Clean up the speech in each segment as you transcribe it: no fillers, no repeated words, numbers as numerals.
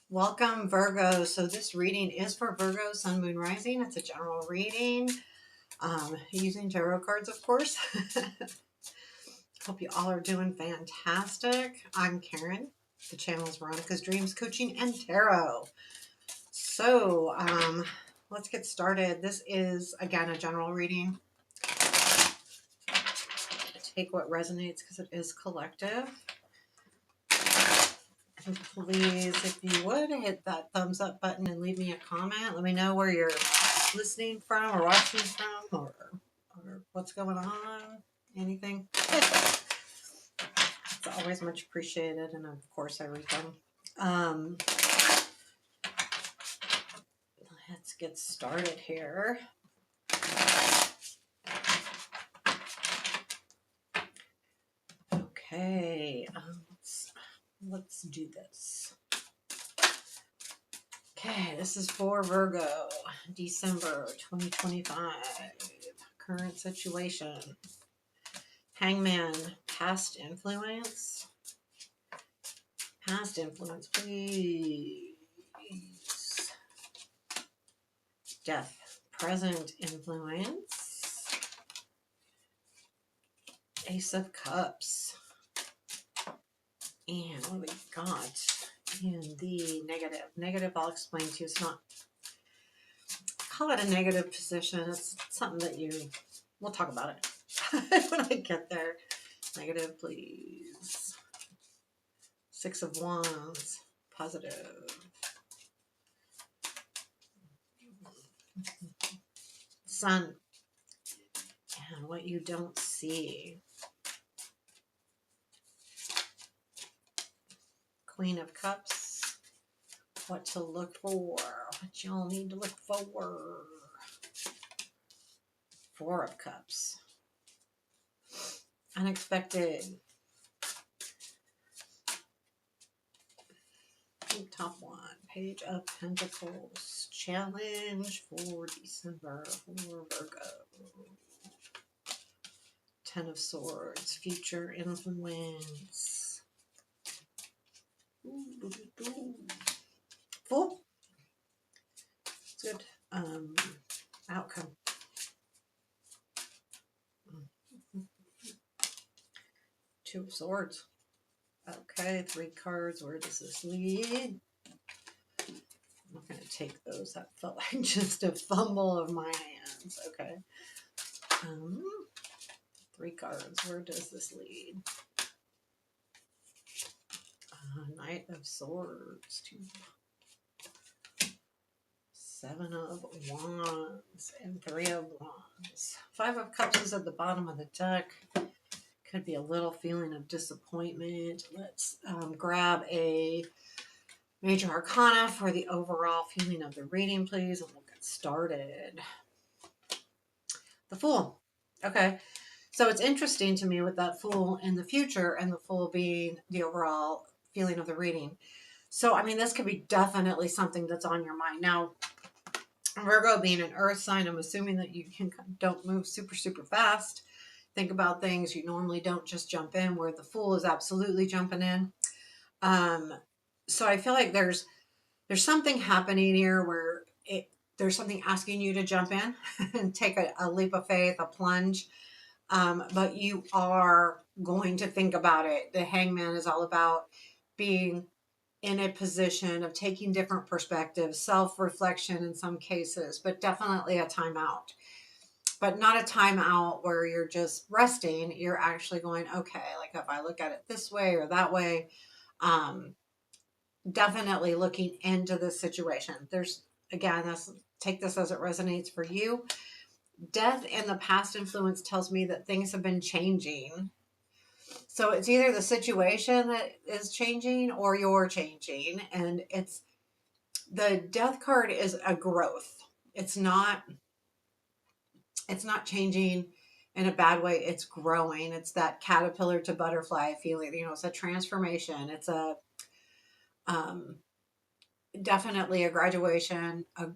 Welcome, Virgo. So this reading is for Virgo, Sun, Moon, Rising. It's a general reading using tarot cards, of course. Hope you all are doing fantastic. I'm Karen. The channel is Veronica's Dreams Coaching and Tarot. So let's get started. This is, again, a general reading. Take what resonates because it is collective. And please, if you would, hit that thumbs up button and leave me a comment. Let me know where you're listening from or watching from or what's going on, anything. It's always much appreciated, and of course I read them. Let's get started here. Okay, let's do this. Okay, this is for Virgo, December 2025, current situation. Hangman, past influence. Past influence, please. Death, present influence. Ace of Cups. And what do we got in the negative? Negative, I'll explain to you. It's not, call it a negative position. It's something that we'll talk about it when I get there. Negative, please. Six of Wands, positive. Sun, and what you don't see. Queen of Cups, what to look for, what y'all need to look for. Four of Cups, unexpected. Top one, Page of Pentacles, challenge for December for Virgo. Ten of Swords, future influence. Full. Good outcome. Two of Swords. Okay, three cards. Where does this lead? I'm not going to take those. That felt like just a fumble of my hands. Okay. Three cards. Where does this lead? Knight of Swords. Seven of Wands and Three of Wands. Five of Cups is at the bottom of the deck. Could be a little feeling of disappointment. Let's grab a Major Arcana for the overall feeling of the reading, please, and we'll get started. The Fool. Okay, so it's interesting to me with that Fool in the future and the Fool being the overall feeling of the reading. So, I mean, this could be definitely something that's on your mind. Now, Virgo being an earth sign, I'm assuming that you don't move super, super fast. Think about things. You normally don't just jump in, where the Fool is absolutely jumping in. So I feel like there's something happening here where there's something asking you to jump in and take a leap of faith, a plunge. But you are going to think about it. The Hangman is all about being in a position of taking different perspectives, self-reflection in some cases, but definitely a timeout. But not a timeout where you're just resting. You're actually going, okay, like if I look at it this way or that way, definitely looking into this situation. There's, again, take this as it resonates for you. Death in the past influence tells me that things have been changing. So it's either the situation that is changing or you're changing. And it's the Death card is a growth. It's not changing in a bad way. It's growing. It's that caterpillar to butterfly feeling. It's a transformation. It's a definitely a graduation, a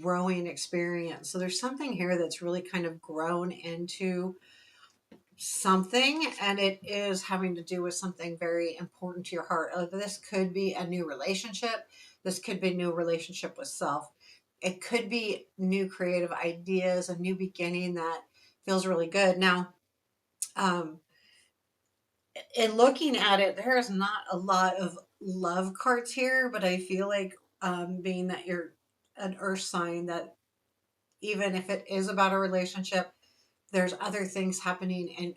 growing experience. So there's something here that's really kind of grown into something, and it is having to do with something very important to your heart. This could be a new relationship. This could be a new relationship with self. It could be new creative ideas, a new beginning that feels really good. Now, um, in looking at it, there is not a lot of love cards here, but I feel like being that you're an earth sign, that even if it is about a relationship, there's other things happening in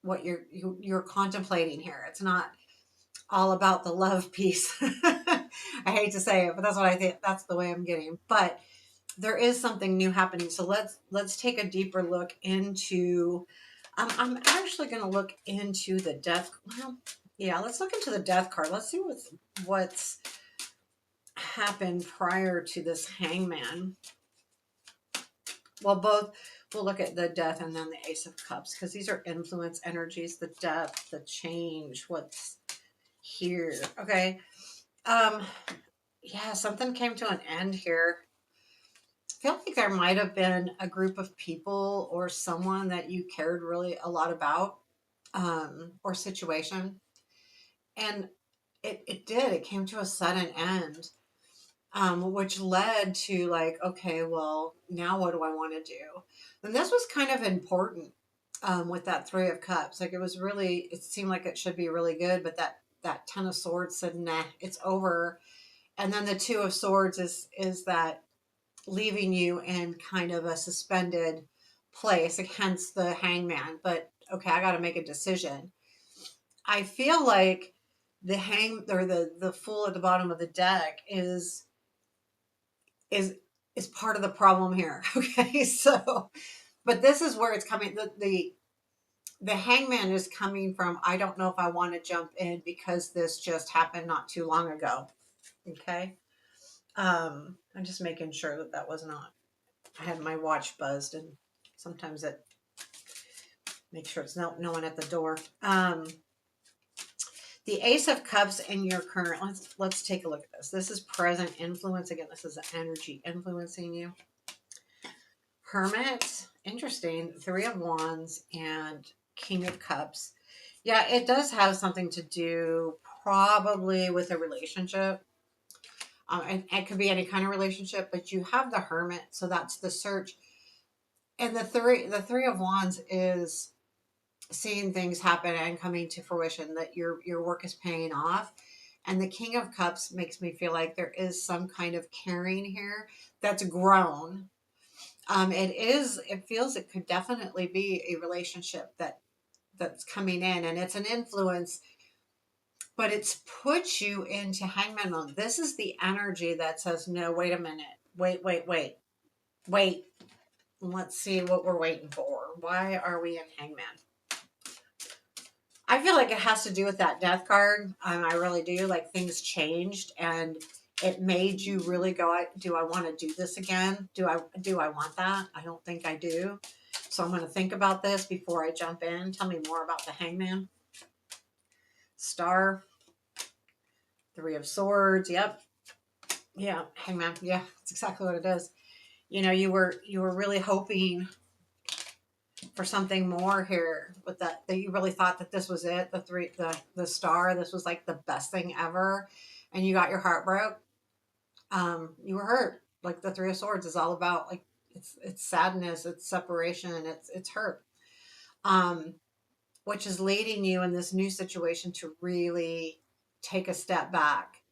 what you're contemplating here. It's not all about the love piece. I hate to say it, but that's what I think. That's the way I'm getting. But there is something new happening. So let's take a deeper look into. I'm actually going to look into the death. Well, yeah, let's look into the death card. Let's see what's happened prior to this hangman. Well, both. We'll look at the death and then the Ace of Cups, because these are influence energies, the death, the change, what's here. Okay. Um, yeah, something came to an end here. I feel like there might have been a group of people or someone that you cared really a lot about, or situation. And it did. It came to a sudden end, which led to like, okay, well, now what do I want to do? And this was kind of important, with that Three of Cups. Like, it was really, it seemed like it should be really good, but that Ten of Swords said, nah, it's over. And then the Two of Swords is that leaving you in kind of a suspended place, hence the hangman. But okay, I got to make a decision. I feel like the hang or the fool at the bottom of the deck is is part of the problem here. Okay, so but this is where it's coming. The hangman is coming from. I don't know if I want to jump in because this just happened not too long ago. Okay. I'm just making sure that that was not. I had my watch buzzed, and sometimes it makes sure it's no one at the door. The Ace of Cups in your current. Let's take a look at this. This is present influence. Again, this is energy influencing you. Hermit, interesting. Three of Wands and King of Cups. Yeah, it does have something to do probably with a relationship. And it could be any kind of relationship, but you have the Hermit, so that's the search. And the three of Wands is seeing things happen and coming to fruition, that your work is paying off. And the King of Cups makes me feel like there is some kind of caring here that's grown. It feels it could definitely be a relationship that's coming in, and it's an influence, but it's put you into hangman mode. This is the energy that says, no, wait a minute. Wait. Let's see what we're waiting for. Why are we in hangman? I feel like it has to do with that death card. I really do. Like, things changed and it made you really go, do I want to do this again? Do I want that? I don't think I do. So I'm going to think about this before I jump in. Tell me more about the hangman. Star. Three of Swords. Yep. Yeah. Hangman. Yeah. That's exactly what it is. You know, you were really hoping for something more here with that you really thought that this was it. The star, this was like the best thing ever, and you got your heart broke. You were hurt. Like the Three of Swords is all about, like, it's sadness, it's separation, it's hurt. Um, which is leading you in this new situation to really take a step back.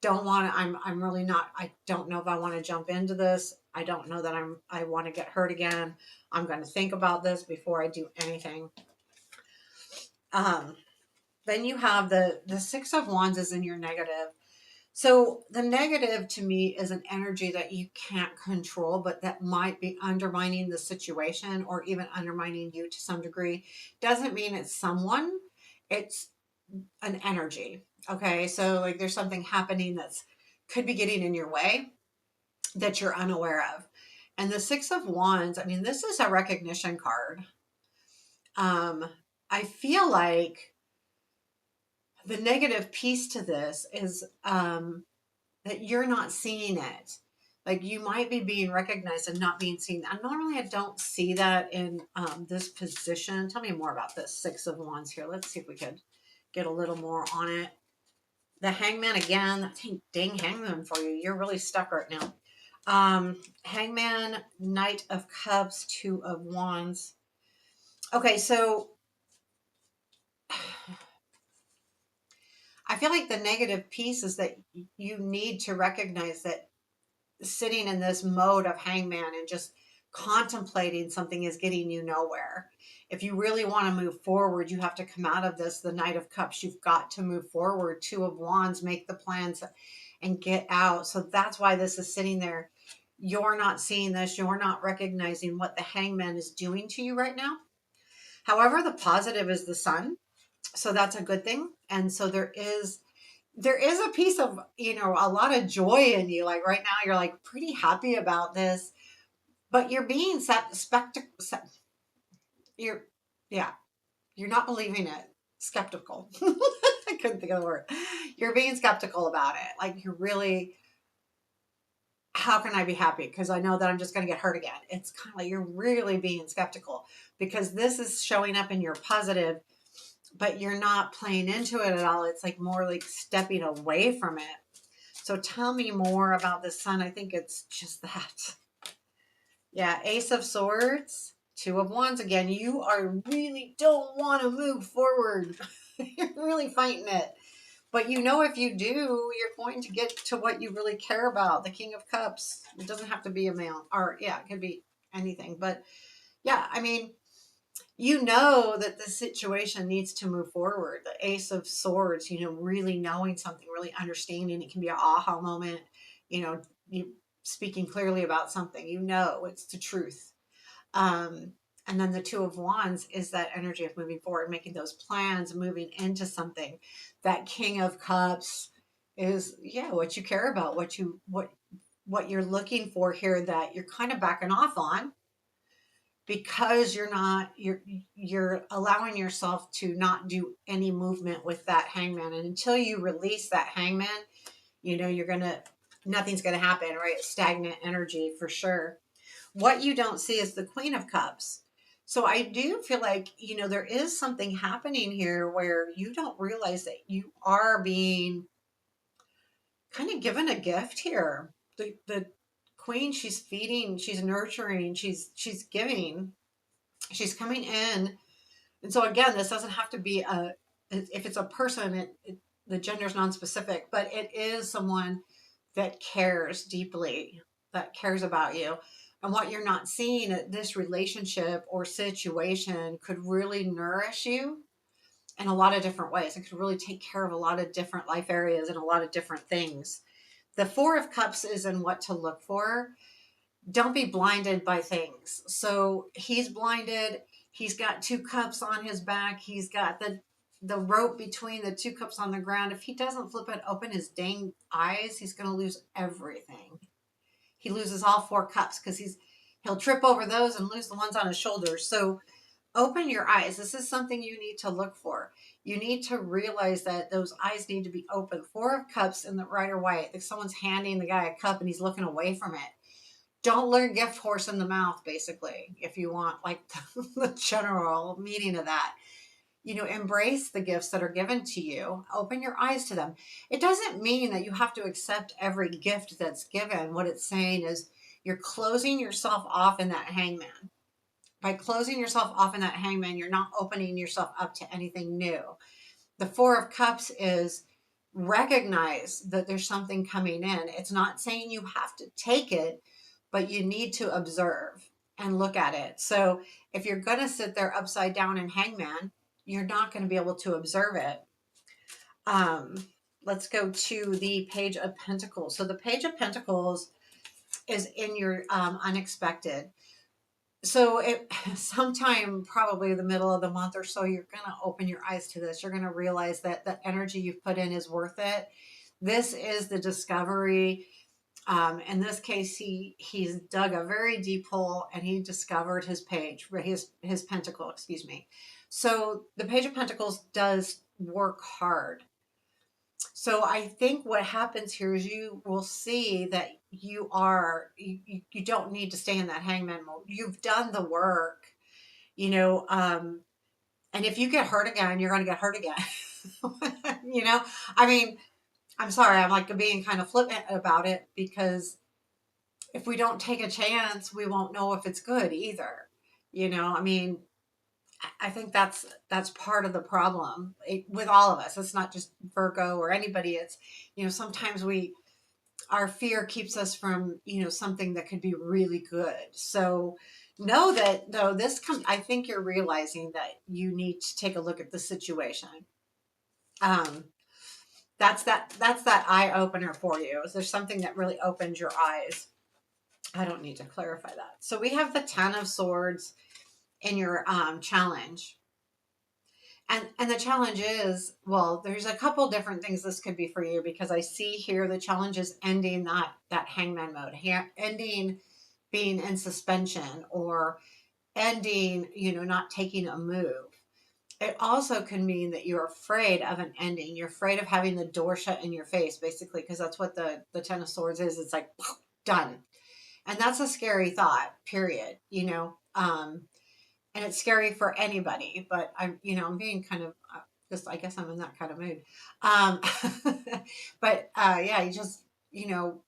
Don't want to, I'm really not, I don't know if I want to jump into this. I don't know that I want to get hurt again. I'm going to think about this before I do anything. Um, then you have the Six of Wands is in your negative. So the negative to me is an energy that you can't control, but that might be undermining the situation or even undermining you to some degree. Doesn't mean it's someone, it's an energy. Okay. So like there's something happening that's could be getting in your way that you're unaware of. And the Six of Wands, I mean, this is a recognition card. Um, I feel like the negative piece to this is that you're not seeing it. Like, you might be being recognized and not being seen. And normally I don't see that in this position. Tell me more about this Six of Wands here. Let's see if we could get a little more on it. The Hangman again. Dang Hangman for you. You're really stuck right now. Hangman, Knight of Cups, Two of Wands. Okay, so I feel like the negative piece is that you need to recognize that sitting in this mode of hangman and just contemplating something is getting you nowhere. If you really want to move forward, you have to come out of this, the Knight of Cups. You've got to move forward. Two of Wands, make the plans and get out. So that's why this is sitting there. You're not seeing this. You're not recognizing what the hangman is doing to you right now. However, the positive is the sun. So that's a good thing. And so there is a piece of, a lot of joy in you. Like right now, you're like pretty happy about this, but you're being you're, yeah, you're not believing it. Skeptical. I couldn't think of the word. You're being skeptical about it. Like you're really, how can I be happy? Because I know that I'm just going to get hurt again. It's kind of like you're really being skeptical because this is showing up in your positive, but you're not playing into it at all. It's like more like stepping away from it. So tell me more about the sun. I think it's just that. Yeah, Ace of Swords, Two of Wands again. You are really don't want to move forward. You're really fighting it. But if you do, you're going to get to what you really care about. The King of Cups. It doesn't have to be a male. Or, yeah, it could be anything. But, yeah, I mean, you know that the situation needs to move forward. The Ace of Swords, really knowing something, really understanding. It can be an aha moment, you speaking clearly about something, it's the truth. Um, and then the Two of Wands is that energy of moving forward, making those plans, moving into something. That King of Cups is, yeah, what you care about, what you're looking for here that you're kind of backing off on because you're allowing yourself to not do any movement with that hangman. And until you release that hangman, nothing's gonna happen, right? Stagnant energy for sure. What you don't see is the Queen of Cups. So I do feel like, there is something happening here where you don't realize that you are being kind of given a gift here. The queen, she's feeding, she's nurturing, she's giving, she's coming in. And so again, this doesn't have to be if it's a person, the gender is non-specific, but it is someone that cares deeply, that cares about you. And what you're not seeing, this relationship or situation could really nourish you in a lot of different ways. It could really take care of a lot of different life areas and a lot of different things. The Four of Cups is in what to look for. Don't be blinded by things. So he's blinded. He's got two cups on his back. He's got the rope between the two cups on the ground. If he doesn't flip it open his dang eyes, he's going to lose everything. He loses all four cups because he'll trip over those and lose the ones on his shoulders. So open your eyes. This is something you need to look for. You need to realize that those eyes need to be open. Four of Cups in the Rider White. Like someone's handing the guy a cup and he's looking away from it. Don't learn gift horse in the mouth, basically, if you want like the general meaning of that. Embrace the gifts that are given to you. Open your eyes to them. It doesn't mean that you have to accept every gift that's given. What it's saying is you're closing yourself off in that hangman. By closing yourself off in that hangman, you're not opening yourself up to anything new. The Four of Cups is recognize that there's something coming in. It's not saying you have to take it, but you need to observe and look at it. So if you're going to sit there upside down in hangman, you're not going to be able to observe it. Um, let's go to the Page of Pentacles. So the Page of Pentacles is in your unexpected. So sometime probably the middle of the month or so, you're going to open your eyes to this. You're going to realize that the energy you've put in is worth it. This is the discovery. In this case, he's dug a very deep hole and he discovered his pentacle, excuse me. So the Page of Pentacles does work hard. So I think what happens here is you will see that you don't need to stay in that hangman mode. You've done the work, and if you get hurt again, you're going to get hurt again. I mean, I'm sorry, I'm like being kind of flippant about it, because if we don't take a chance, we won't know if it's good either. I mean, I think that's part of the problem with all of us. It's not just Virgo or anybody. It's, sometimes our fear keeps us from, something that could be really good. So know that though I think you're realizing that you need to take a look at the situation. Um, that's that eye opener for you. Is there something that really opens your eyes? I don't need to clarify that. So we have the Ten of Swords in your challenge. And the challenge is, well, there's a couple different things this could be for you, because I see here the challenge is ending that hangman mode, ending being in suspension, or ending, not taking a move. It also can mean that you're afraid of an ending. You're afraid of having the door shut in your face, basically, because that's what the Ten of Swords is. It's like, done. And that's a scary thought, period, and it's scary for anybody, but I'm being kind of, just, I guess I'm in that kind of mood. Um, but yeah, you just, you know,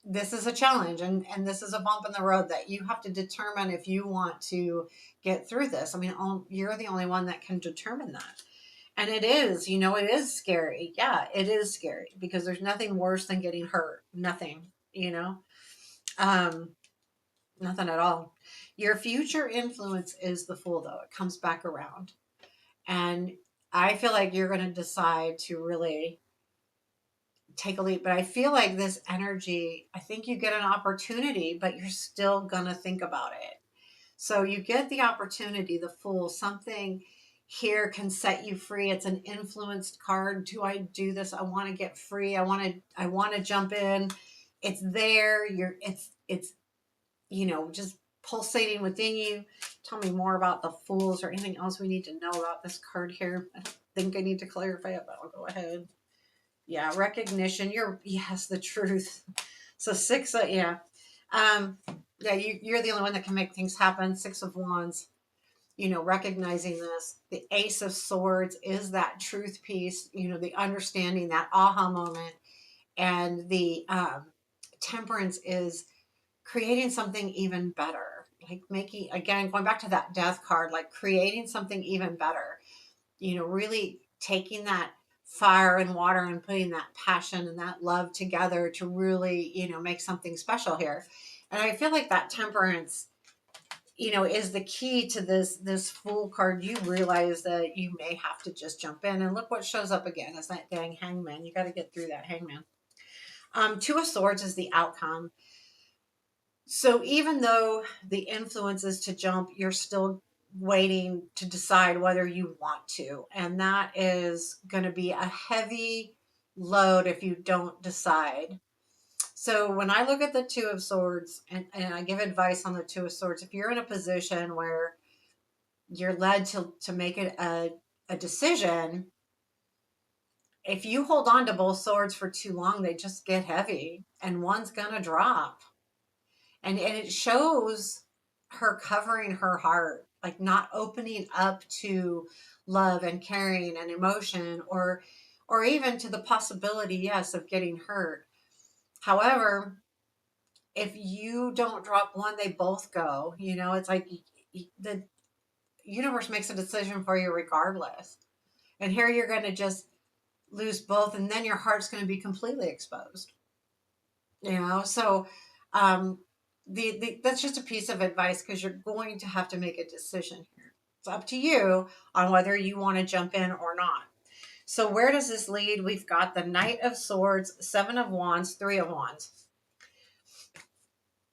this is a challenge, and this is a bump in the road that you have to determine if you want to get through this. I mean, you're the only one that can determine that. And it is, it is scary. Yeah, it is scary, because there's nothing worse than getting hurt. Nothing, you know, um, nothing at all. Your future influence is the Fool, though. It comes back around. And I feel like you're going to decide to really take a leap. But I feel like this energy, I think you get an opportunity, but you're still going to think about it. So you get the opportunity, the Fool, something here can set you free. It's an influenced card. Do I do this? I want to get free. I want to jump in. It's there. It's just pulsating within you. Tell me more about the Fools, or anything else we need to know about this card here. I don't think I need to clarify it, but I'll go ahead. Yeah, recognition. Yes, the truth. So six, yeah. Um, yeah, you're the only one that can make things happen. Six of Wands, recognizing this. The Ace of Swords is that truth piece, the understanding, that aha moment. And the Temperance is creating something even better. Like making, again, going back to that Death card, like creating something even better. Really taking that fire and water and putting that passion and that love together to really, make something special here. And I feel like that Temperance, is the key to this Fool card. You realize that you may have to just jump in, and look what shows up again. It's that dang Hangman. You got to get through that Hangman. Two of Swords is the outcome. So even though the influence is to jump, you're still waiting to decide whether you want to. And that is going to be a heavy load if you don't decide. So when I look at the Two of Swords, and I give advice on the Two of Swords, if you're in a position where you're led to make it a decision, if you hold on to both swords for too long, they just get heavy, and one's going to drop. And it shows her covering her heart, like not opening up to love and caring and emotion, or even to the possibility, yes, of getting hurt. However, if you don't drop one, they both go. It's like the universe makes a decision for you regardless. And here you're going to just lose both, and then your heart's going to be completely exposed. So um, that's just a piece of advice, because you're going to have to make a decision here. It's up to you on whether you want to jump in or not. So where does this lead? We've got the Knight of Swords, Seven of Wands, Three of Wands.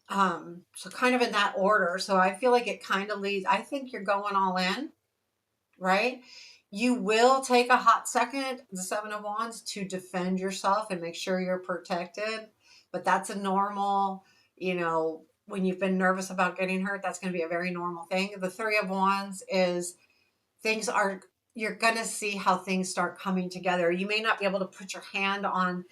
So kind of in that order. So I feel like it kind of leads, I think you're going all in, right? You will take a hot second, the Seven of Wands, to defend yourself and make sure you're protected. But that's a normal, when you've been nervous about getting hurt, that's going to be a very normal thing. The Three of Wands is you're going to see how things start coming together. You may not be able to put your hand on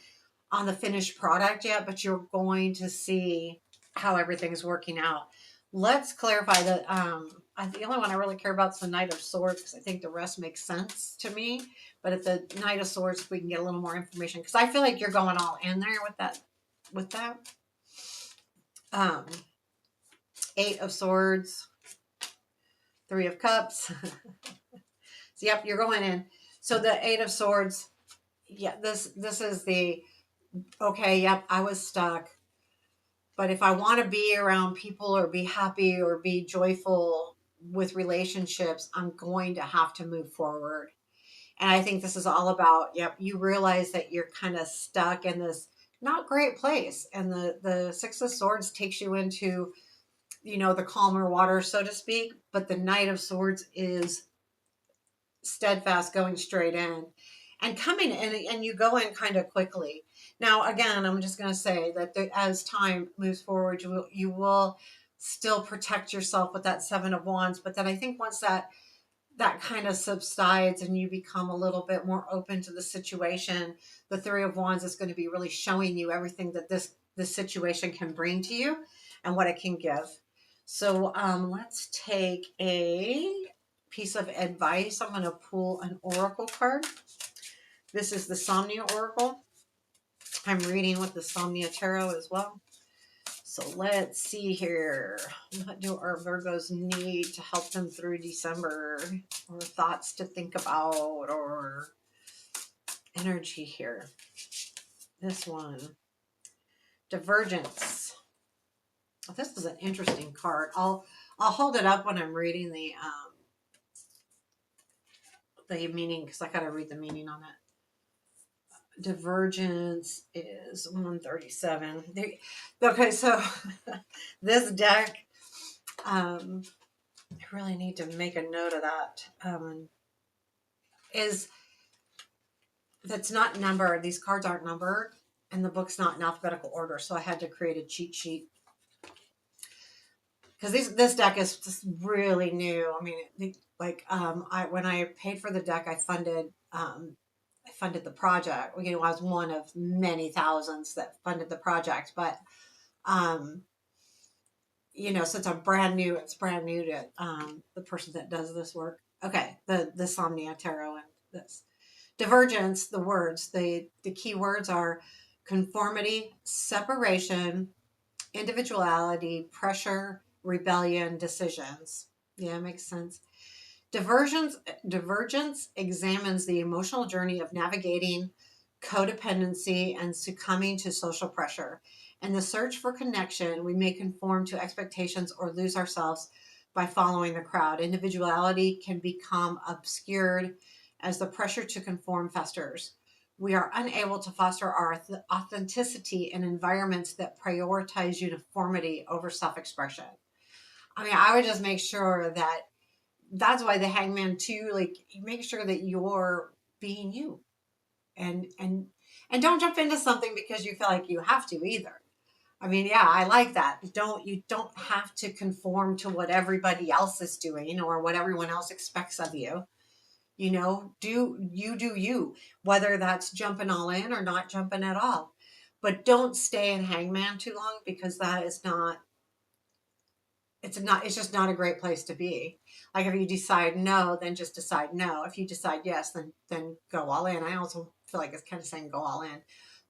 the finished product yet, but you're going to see how everything's working out. Let's clarify that the only one I really care about is the Knight of Swords, because I think the rest makes sense to me. But at the Knight of Swords, if we can get a little more information, because I feel like you're going all in there with that. With that, um, Eight of Swords, Three of Cups. So, yep, you're going in. So the Eight of Swords, yeah, this is the okay. Yep, I was stuck. But if I want to be around people or be happy or be joyful with relationships, I'm going to have to move forward. And I think this is all about, yep, you realize that you're kind of stuck in this not great place. And the Six of Swords takes you into, the calmer water, so to speak. But the Knight of Swords is steadfast, going straight in and coming in, and you go in kind of quickly. Now, again, I'm just going to say that as time moves forward, you will still protect yourself with that Seven of Wands. But then I think once that kind of subsides and you become a little bit more open to the situation, the Three of Wands is going to be really showing you everything that this situation can bring to you and what it can give. So let's take a piece of advice. I'm going to pull an oracle card. This is the Somnia Oracle. I'm reading with the Somnia Tarot as well. So let's see here. What do our Virgos need to help them through December? Or thoughts to think about, or energy here? This one. Divergence. Oh, this is an interesting card. I'll hold it up when I'm reading the meaning, because I got to read the meaning on it. Divergence is 137. Okay, so this deck, I really need to make a note of that. Is that's not numbered. These cards aren't numbered, and the book's not in alphabetical order, so I had to create a cheat sheet. Because this deck is just really new. I mean, when I paid for the deck, I funded the project. I was one of many thousands that funded the project, but since I'm brand new, it's brand new to the person that does this work. Okay, the Somnia Tarot and this divergence. The words, the key words are conformity, separation, individuality, pressure, rebellion, decisions. Yeah, makes sense. Divergence examines the emotional journey of navigating codependency and succumbing to social pressure. In the search for connection, we may conform to expectations or lose ourselves by following the crowd. Individuality can become obscured as the pressure to conform festers. We are unable to foster our authenticity in environments that prioritize uniformity over self-expression. I mean, I would just make sure that's why the Hangman too, like, make sure that you're being you, and don't jump into something because you feel like you have to either. I mean, yeah, I like that. You don't have to conform to what everybody else is doing or what everyone else expects of you. Do you, whether that's jumping all in or not jumping at all. But don't stay in Hangman too long, because that is not, it's just not a great place to be. Like, if you decide no, then just decide no. If you decide yes, then go all in. I also feel like it's kind of saying go all in.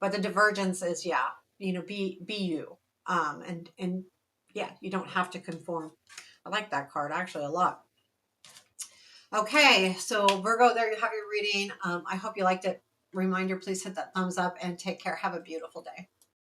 But the divergence is, yeah, be you. And yeah, you don't have to conform. I like that card actually a lot. Okay, so Virgo, there you have your reading. I hope you liked it. Reminder, please hit that thumbs up and take care. Have a beautiful day.